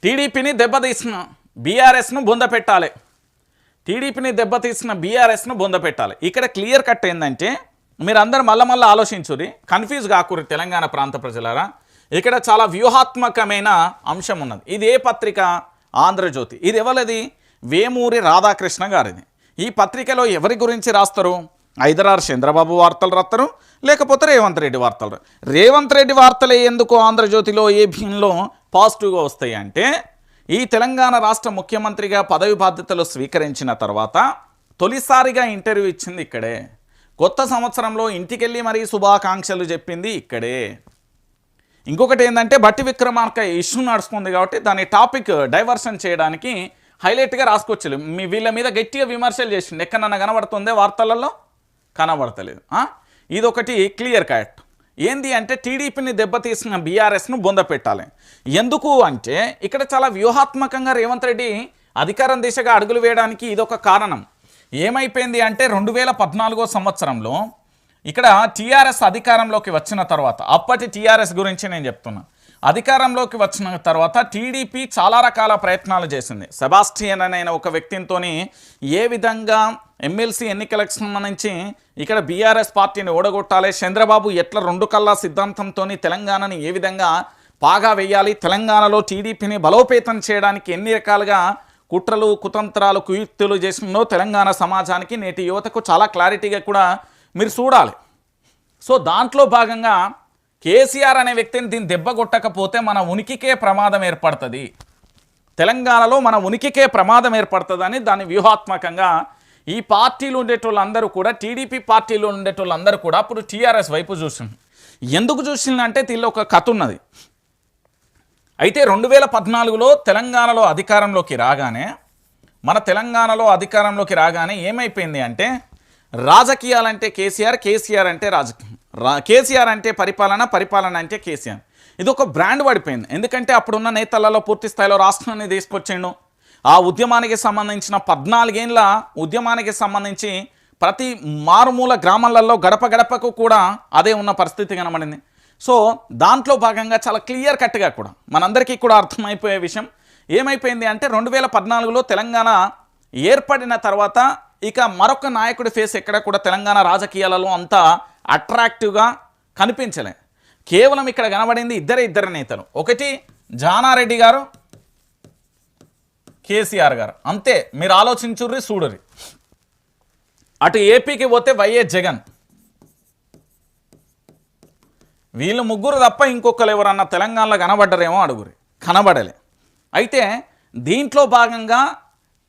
టీడీపీని దెబ్బతీసిన బీఆర్ఎస్ను బొందపెట్టాలి. టీడీపీని దెబ్బతీసిన బీఆర్ఎస్ను బొందపెట్టాలి. ఇక్కడ క్లియర్ కట్ ఏంటంటే మీరందరూ మళ్ళీ ఆలోచించుర్రి, కన్ఫ్యూజ్ కాకూరి తెలంగాణ ప్రాంత ప్రజలారా. ఇక్కడ చాలా వ్యూహాత్మకమైన అంశం ఉన్నది. ఇది ఏ పత్రిక? ఆంధ్రజ్యోతి. ఇది ఎవరిది? వేమూరి రాధాకృష్ణ గారిది. ఈ పత్రికలో ఎవరి గురించి రాస్తారు? ఐదరారు చంద్రబాబు వార్తలు రాస్తారు, లేకపోతే రేవంత్ రెడ్డి వార్తలు. రేవంత్ రెడ్డి వార్తలే ఎందుకు ఆంధ్రజ్యోతిలో ఏబిఎన్లో పాజిటివ్గా వస్తాయి అంటే, ఈ తెలంగాణ రాష్ట్ర ముఖ్యమంత్రిగా పదవి బాధ్యతలు స్వీకరించిన తర్వాత తొలిసారిగా ఇంటర్వ్యూ ఇచ్చింది ఇక్కడే. కొత్త సంవత్సరంలో ఇంటికెళ్ళి మరీ శుభాకాంక్షలు చెప్పింది ఇక్కడే. ఇంకొకటి ఏంటంటే బట్టి విక్రమార్క ఇష్యూ నడుస్తుంది కాబట్టి దాని టాపిక్ డైవర్షన్ చేయడానికి హైలైట్గా రాసుకొచ్చారు. వీళ్ళ మీద గట్టిగా విమర్శలు చేసిండు. ఎక్కడన్నా కనబడుతుందే వార్తలలో? కనబడతలేదు. ఇదొకటి క్లియర్ కట్. ఏంది అంటే టీడీపీని దెబ్బతీసిన బీఆర్ఎస్ను బొందపెట్టాలి. ఎందుకు అంటే ఇక్కడ చాలా వ్యూహాత్మకంగా రేవంత్ రెడ్డి అధికారం దిశగా అడుగులు వేయడానికి ఇదొక కారణం. ఏమైపోయింది అంటే 2014 సంవత్సరంలో ఇక్కడ టీఆర్ఎస్ అధికారంలోకి వచ్చిన తర్వాత, అప్పటి టీఆర్ఎస్ గురించి నేను చెప్తున్నా, అధికారంలోకి వచ్చిన తర్వాత టీడీపీ చాలా రకాల ప్రయత్నాలు చేసింది. సెబాస్టియన్ అనే ఒక వ్యక్తితో ఏ విధంగా ఎమ్మెల్సీ ఎన్నికలకు సంబంధించి ఇక్కడ బీఆర్ఎస్ పార్టీని ఓడగొట్టాలి, చంద్రబాబు ఎట్లా రెండు కళ్ళ సిద్ధాంతంతో తెలంగాణని ఏ విధంగా పాగా వేయాలి, తెలంగాణలో టీడీపీని బలోపేతం చేయడానికి ఎన్ని రకాలుగా కుట్రలు కుతంత్రాలు కుయుక్తులు చేసిందో తెలంగాణ సమాజానికి నేటి యువతకు చాలా క్లారిటీగా కూడా మీరు చూడాలి. సో దాంట్లో భాగంగా కేసీఆర్ అనే వ్యక్తిని దీన్ని దెబ్బ కొట్టకపోతే మన ఉనికికే ప్రమాదం ఏర్పడుతుంది, తెలంగాణలో మన ఉనికికే ప్రమాదం ఏర్పడుతుందని దాన్ని వ్యూహాత్మకంగా ఈ పార్టీలు ఉండేటోళ్ళందరూ కూడా, టీడీపీ పార్టీలో ఉండేటోళ్ళందరూ కూడా అప్పుడు టీఆర్ఎస్ వైపు చూసింది. ఎందుకు చూసిందంటే దీనిలో ఒక కథ ఉన్నది. అయితే 2014లో తెలంగాణలో అధికారంలోకి రాగానే, మన తెలంగాణలో అధికారంలోకి రాగానే ఏమైపోయింది అంటే రాజకీయాలంటే కేసీఆర్, కేసీఆర్ అంటే రాజకీయం, కేసీఆర్ అంటే పరిపాలన, పరిపాలన అంటే కేసీఆర్. ఇది ఒక బ్రాండ్ పడిపోయింది. ఎందుకంటే అప్పుడున్న నేతలలో పూర్తి స్థాయిలో రాష్ట్రాన్ని తీసుకొచ్చిండు. ఆ ఉద్యమానికి సంబంధించిన 14 ఏళ్ళ ఉద్యమానికి సంబంధించి ప్రతి మారుమూల గ్రామాలలో గడప గడపకు కూడా అదే ఉన్న పరిస్థితి కనబడింది. సో దాంట్లో భాగంగా చాలా క్లియర్ కట్గా కూడా మనందరికీ కూడా అర్థమైపోయే విషయం ఏమైపోయింది అంటే 2014లో తెలంగాణ ఏర్పడిన తర్వాత ఇక మరొక నాయకుడి ఫేస్ ఎక్కడ కూడా తెలంగాణ రాజకీయాలలో అంత అట్రాక్టివ్గా కనిపించలే. కేవలం ఇక్కడ కనబడింది ఇద్దరు నేతలు, ఒకటి జానారెడ్డి గారు, కేసీఆర్ గారు. అంతే. మీరు ఆలోచించుర్రి, చూడుర్రి. అటు ఏపీకి పోతే వైఎస్ జగన్. వీళ్ళు ముగ్గురు తప్ప ఇంకొకరు ఎవరన్నా తెలంగాణలో కనబడ్డరేమో అడుగురి. కనబడలే. అయితే దీంట్లో భాగంగా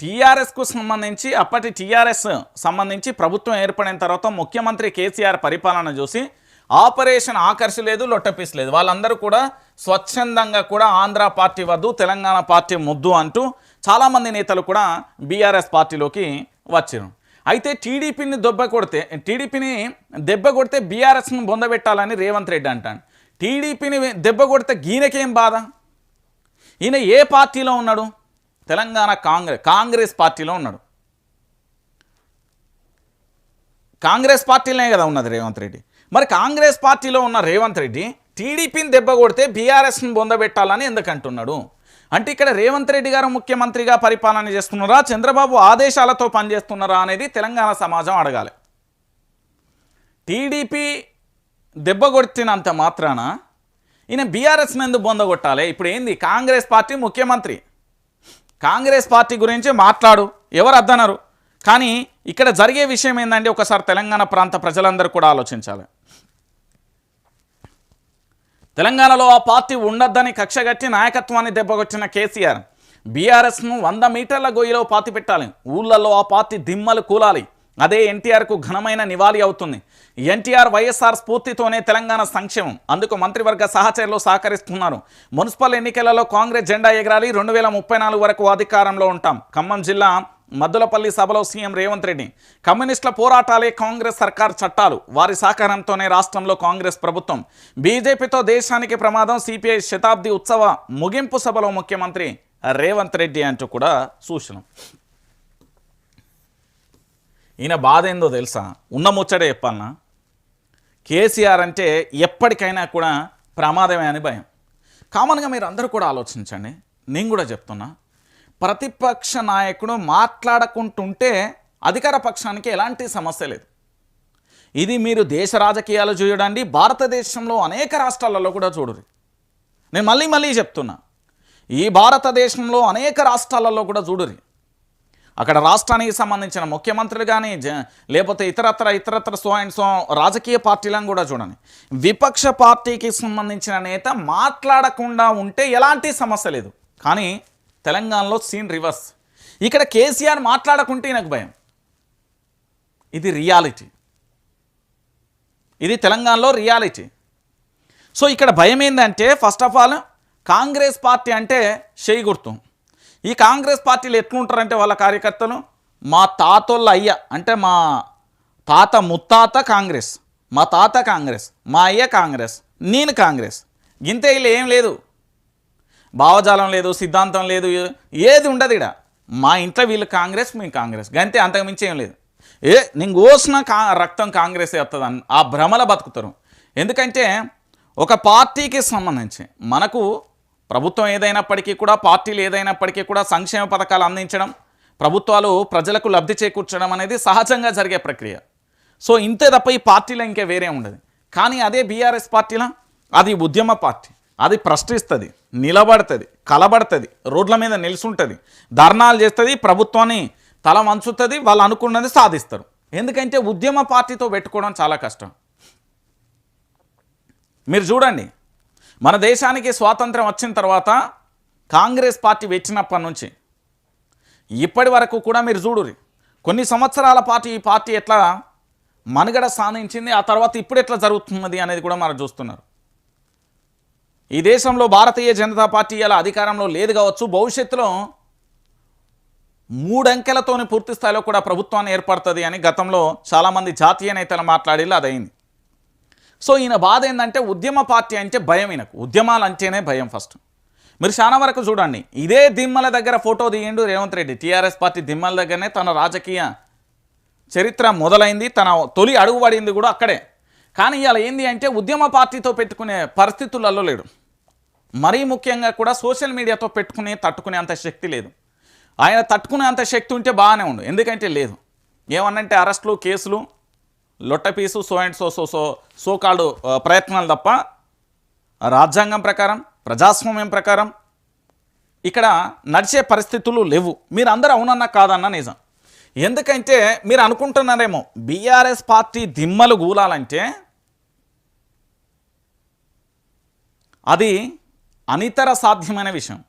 టీఆర్ఎస్కు సంబంధించి, అప్పటి టీఆర్ఎస్ సంబంధించి ప్రభుత్వం ఏర్పడిన తర్వాత ముఖ్యమంత్రి కేసీఆర్ పరిపాలన చూసి ఆపరేషన్ ఆకర్ష్ లేదు, లొట్టపీస్ లేదు. వాళ్ళందరూ కూడా స్వచ్ఛందంగా కూడా ఆంధ్ర పార్టీ వద్దు, తెలంగాణ పార్టీ ముద్దు అంటూ చాలామంది నేతలు కూడా బీఆర్ఎస్ పార్టీలోకి వచ్చారు. అయితే టీడీపీని దెబ్బ కొడితే బీఆర్ఎస్ను బొందబెట్టాలని రేవంత్ రెడ్డి అంటాడు. టీడీపీని దెబ్బ కొడితే గీనకేం బాధ? ఈయన ఏ పార్టీలో ఉన్నాడు? తెలంగాణ కాంగ్రెస్ పార్టీలో ఉన్నాడు. కాంగ్రెస్ పార్టీలోనే కదా ఉన్నది రేవంత్ రెడ్డి. మరి కాంగ్రెస్ పార్టీలో ఉన్న రేవంత్ రెడ్డి టీడీపీని దెబ్బ కొడితే బీఆర్ఎస్ని బొందబెట్టాలని ఎందుకంటున్నాడు అంటే, ఇక్కడ రేవంత్ రెడ్డి గారు ముఖ్యమంత్రిగా పరిపాలన చేస్తున్నారా, చంద్రబాబు ఆదేశాలతో పనిచేస్తున్నారా అనేది తెలంగాణ సమాజం అడగాలి. టీడీపీ దెబ్బ కొట్టినంత మాత్రాన ఈయన బీఆర్ఎస్ని ఎందుకు బొందగొట్టాలి? ఇప్పుడు ఏంది, కాంగ్రెస్ పార్టీ ముఖ్యమంత్రి, కాంగ్రెస్ పార్టీ గురించి మాట్లాడు, ఎవరు అద్దనరు. కానీ ఇక్కడ జరిగే విషయం ఏంటంటే ఒకసారి తెలంగాణ ప్రాంత ప్రజలందరూ కూడా ఆలోచించాలి. తెలంగాణలో ఆ పార్టీ ఉండొద్దని కక్షగట్టి నాయకత్వాన్ని దెబ్బకొట్టిన కేసీఆర్ బీఆర్ఎస్ను 100 మీటర్ల గొయ్యిలో పాతి పెట్టాలి, ఊళ్ళల్లో ఆ పార్టీ దిమ్మలు కూలాలి. అదే ఎన్టీఆర్కు ఘనమైన నివాళి అవుతుంది. ఎన్టీఆర్ వైఎస్ఆర్ స్ఫూర్తితోనే తెలంగాణ సంక్షేమం. అందుకు మంత్రివర్గ సహచరులు సహకరిస్తున్నారు. మున్సిపల్ ఎన్నికలలో కాంగ్రెస్ జెండా ఎగరాలి, 2034 వరకు అధికారంలో ఉంటాం. ఖమ్మం జిల్లా మద్దులపల్లి సభలో సీఎం రేవంత్ రెడ్డి. కమ్యూనిస్టుల పోరాటాలే కాంగ్రెస్ సర్కార్ చట్టాలు, వారి సహకారంతోనే రాష్ట్రంలో కాంగ్రెస్ ప్రభుత్వం. బీజేపీతో దేశానికి ప్రమాదం, సిపిఐ శతాబ్ది ఉత్సవ ముగింపు సభలో ముఖ్యమంత్రి రేవంత్ రెడ్డి అంటూ కూడా సూచన. ఈయన బాధ ఏందో తెలుసా? ఉన్న ముచ్చడే చెప్పాలన్నా, కేసీఆర్ అంటే ఎప్పటికైనా కూడా ప్రమాదమే అని భయం. కామన్గా మీరు అందరూ కూడా ఆలోచించండి. నేను కూడా చెప్తున్నా, ప్రతిపక్ష నాయకుడు మాట్లాడకుంటుంటే అధికార పక్షానికి ఎలాంటి సమస్య లేదు. ఇది మీరు దేశ రాజకీయాలు చూడండి, భారతదేశంలో అనేక రాష్ట్రాలలో కూడా చూడరు. నేను మళ్ళీ చెప్తున్నా, ఈ భారతదేశంలో అనేక రాష్ట్రాలలో కూడా చూడరు. అక్కడ రాష్ట్రానికి సంబంధించిన ముఖ్యమంత్రులు కానీ లేకపోతే ఇతరత్ర సో అండ్ సో రాజకీయ కేసీఆర్లను కూడా చూడండి, విపక్ష పార్టీకి సంబంధించిన నేత మాట్లాడకుండా ఉంటే ఎలాంటి సమస్య లేదు. కానీ తెలంగాణలో సీన్ రివర్స్. ఇక్కడ కేసీఆర్ మాట్లాడకుంటే నాకు భయం. ఇది రియాలిటీ, ఇది తెలంగాణలో రియాలిటీ. సో ఇక్కడ భయం ఏంటంటే, first of all Congress party అంటే చేయి గుర్తు. ఈ కాంగ్రెస్ పార్టీలు ఎట్లుంటారంటే వాళ్ళ కార్యకర్తలు, మా తాతోళ్ళ అయ్య అంటే మా తాత ముత్తాత కాంగ్రెస్, మా తాత కాంగ్రెస్, మా అయ్య కాంగ్రెస్, నేను కాంగ్రెస్, గింతే. ఇలా ఏం లేదు, భావజాలం లేదు, సిద్ధాంతం లేదు, ఏది ఉండదు ఇక్కడ. మా ఇంట్లో వీళ్ళు కాంగ్రెస్, మేము కాంగ్రెస్, గంతే, అంతకుమించి ఏం లేదు. నేను కోసిన రక్తం కాంగ్రెస్ వస్తుందని ఆ భ్రమల బతుకుతారు. ఎందుకంటే ఒక పార్టీకి సంబంధించి మనకు ప్రభుత్వం ఏదైనప్పటికీ కూడా, పార్టీలు ఏదైనప్పటికీ కూడా సంక్షేమ పథకాలు అందించడం, ప్రభుత్వాలు ప్రజలకు లబ్ధి చేకూర్చడం అనేది సహజంగా జరిగే ప్రక్రియ. సో ఇంతే తప్ప ఈ పార్టీలో ఇంకే వేరే ఉండదు. కానీ అదే బీఆర్ఎస్ పార్టీలో అది ఉద్యమ పార్టీ, అది ప్రశ్నిస్తుంది, నిలబడుతుంది, కలబడుతుంది, రోడ్ల మీద నిలుచుంటుంది, ధర్నాలు చేస్తుంది, ప్రభుత్వాన్ని తల వంచుతుంది, వాళ్ళు అనుకున్నది సాధిస్తారు. ఎందుకంటే ఉద్యమ పార్టీతో పెట్టుకోవడం చాలా కష్టం. మీరు చూడండి, మన దేశానికి స్వాతంత్రం వచ్చిన తర్వాత కాంగ్రెస్ పార్టీ వచ్చినప్పటి నుంచి ఇప్పటి వరకు కూడా మీరు చూడురి, కొన్ని సంవత్సరాల పాటు ఈ పార్టీ ఎట్లా మనుగడ సాధించింది, ఆ తర్వాత ఇప్పుడు ఎట్లా జరుగుతున్నది అనేది కూడా మనం చూస్తున్నారు. ఈ దేశంలో భారతీయ జనతా పార్టీ ఇలా అధికారంలో లేదు కావచ్చు, భవిష్యత్తులో 3 అంకెలతోని పూర్తి స్థాయిలో కూడా ప్రభుత్వాన్ని ఏర్పడుతుంది అని గతంలో చాలామంది జాతీయ నేతలు మాట్లాడేలా అదైంది. సో ఈయన బాధ ఏంటంటే ఉద్యమ పార్టీ అంటే భయం, ఈయనకు ఉద్యమాలు అంటేనే భయం. ఫస్ట్ మీరు చాలా వరకు చూడండి, ఇదే దిమ్మల దగ్గర ఫోటో తీయండు రేవంత్ రెడ్డి. టీఆర్ఎస్ పార్టీ దిమ్మల దగ్గరనే తన రాజకీయ చరిత్ర మొదలైంది, తన తొలి అడుగు పడింది కూడా అక్కడే. కానీ ఇలా ఏంది అంటే ఉద్యమ పార్టీతో పెట్టుకునే పరిస్థితులలో లేడు. మరీ ముఖ్యంగా కూడా సోషల్ మీడియాతో తట్టుకునే అంత శక్తి లేదు. ఆయన తట్టుకునే అంత శక్తి ఉంటే బాగానే ఉండు, ఎందుకంటే లేదు. ఏమన్నంటే అరెస్టులు, కేసులు, లొట్టపీసు, సో అండ్ సో కాల్డ్ ప్రయత్నాలు తప్ప రాజ్యాంగం ప్రకారం, ప్రజాస్వామ్యం ప్రకారం ఇక్కడ నడిచే పరిస్థితులు లేవు. మీరు అందరూ అవునన్నా కాదన్నా నిజం. ఎందుకంటే మీరు అనుకుంటున్నారేమో బీఆర్ఎస్ పార్టీ దిమ్మలు గూలాలంటే అది అనితర సాధ్యమైన విషయం.